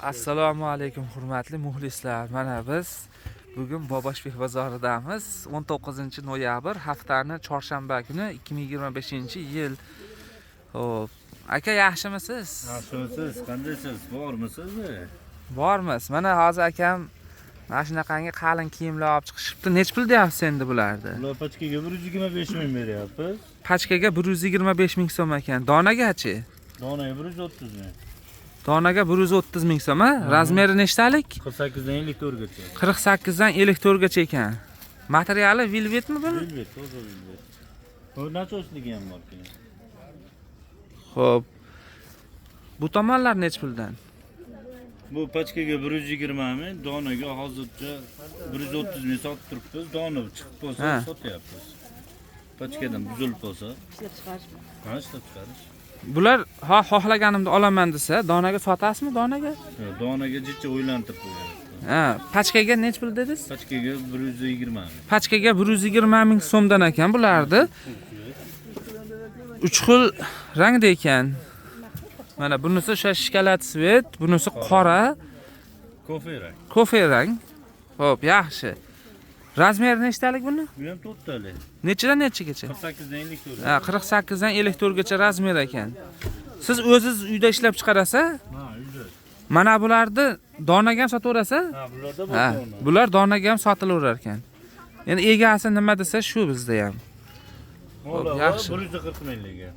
Assalomu alaykum hurmatli muxlislar. Mana biz bugun Boboshbek bozoridamiz. 19-noyabr haftani chorshanba kuni 2025-yil. Xo'p, aka yaxshimisiz? Yaxshimisiz? Qandaysiz? Bormisiz? Bormiz. Mana hozir akam mana shunaqangi qalin kiyimlar olib chiqishibdi. Nech pul deyapsiz endi bularni? Ular pachkaga 125 ming beryapmiz. Pachkaga 125 ming so'm ekan. Donagachi? Donaga 130 ming. Donaga 130 ming so'm, ha? Razmeri nechtalik? 48 dan 54 gacha. 48 dan 54 gacha ekan. Materiali velvetmi bu? Velvet, toza velvet. Bu nachosligi ham bor keyin. Xo'p. Bu tomonlar nech puldan? Bu pachkaga 120 ming, donaga hozircha 130 ming sotib turibmiz. Dona chiqib bo'lsa sotyapmiz. Pachkadan buzilib bo'lsa, ishlab chiqarish. Ha, ishlab chiqarish. Bular xohlaganimda olaman desa, donaga sotasizmi, donaga? Yo'q, donaga jicha o'ylantirib qo'yamiz. Ha, pachkaga nech pul dedingiz? Pachkaga 120 ming. Pachkaga 120 ming so'mdan ekan bularni. 3 xil rangda ekan. Mana bunisi o'sha shikolat svet, bunisi qora, Kofe rang. kofe rang. Xo'p, yaxshi. Razmeri nechtalik buni? Bu ham 4 talik. Nechidan nechigacha? 48 dan 54. Ha, 48 dan 54 gacha razmer ekan. Siz o'zingiz uyda ishlab chiqarasiz? Ha, uyda. Mana bularni donaga ham sotaverasiz? Ha, bularda bor Ha, dona. bular donaga ham sotilaverar ekan. Endi egasi nima desa shu bizda ham. Mo'la yaxshi. 140 mingligi.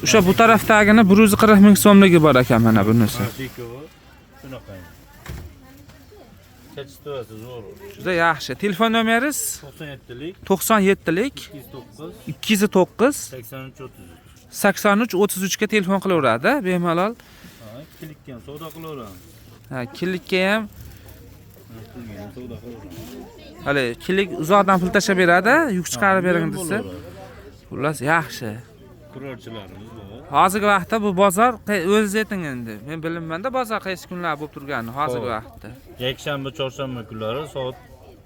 O'sha bu tarafdagini 140 ming so'mligi bor ekan mana bunisi. Shikovi. Shunaqa. Kechtirasiz zo'r. Juda yaxshi. Telefon nomeringiz 97lik 97lik 209 209 83 33. 83 33 ga telefon qilaveradi, bemalol. Ha, kilikka ham savdo qilaveramiz. Ha, killikka ham Pulga ham savdo qilaveramiz. hali killik uzoqdan pul tashlab beradi, yuk chiqarib bering desa. Xullas yaxshi. Kurorchilarimiz bor. Hozirgi vaqtda bu bozor o'zingiz ayting endi. Men bilmayman-da bozor qaysi kunlar bo'lib turganini hozirgi vaqtda. Yakshanba, chorshanba kunlari soat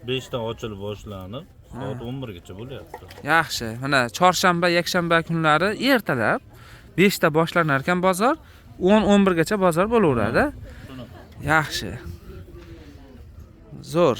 5 dan ochilib boshlanib, soat 11 gacha bo'lyapti. Yaxshi. Mana chorshanba, yakshanba kunlari ertalab 5 da boshlanar ekan bozor, 10-11 gacha bozor bo'laveradi. Shunaqa. Yaxshi. Zo'r.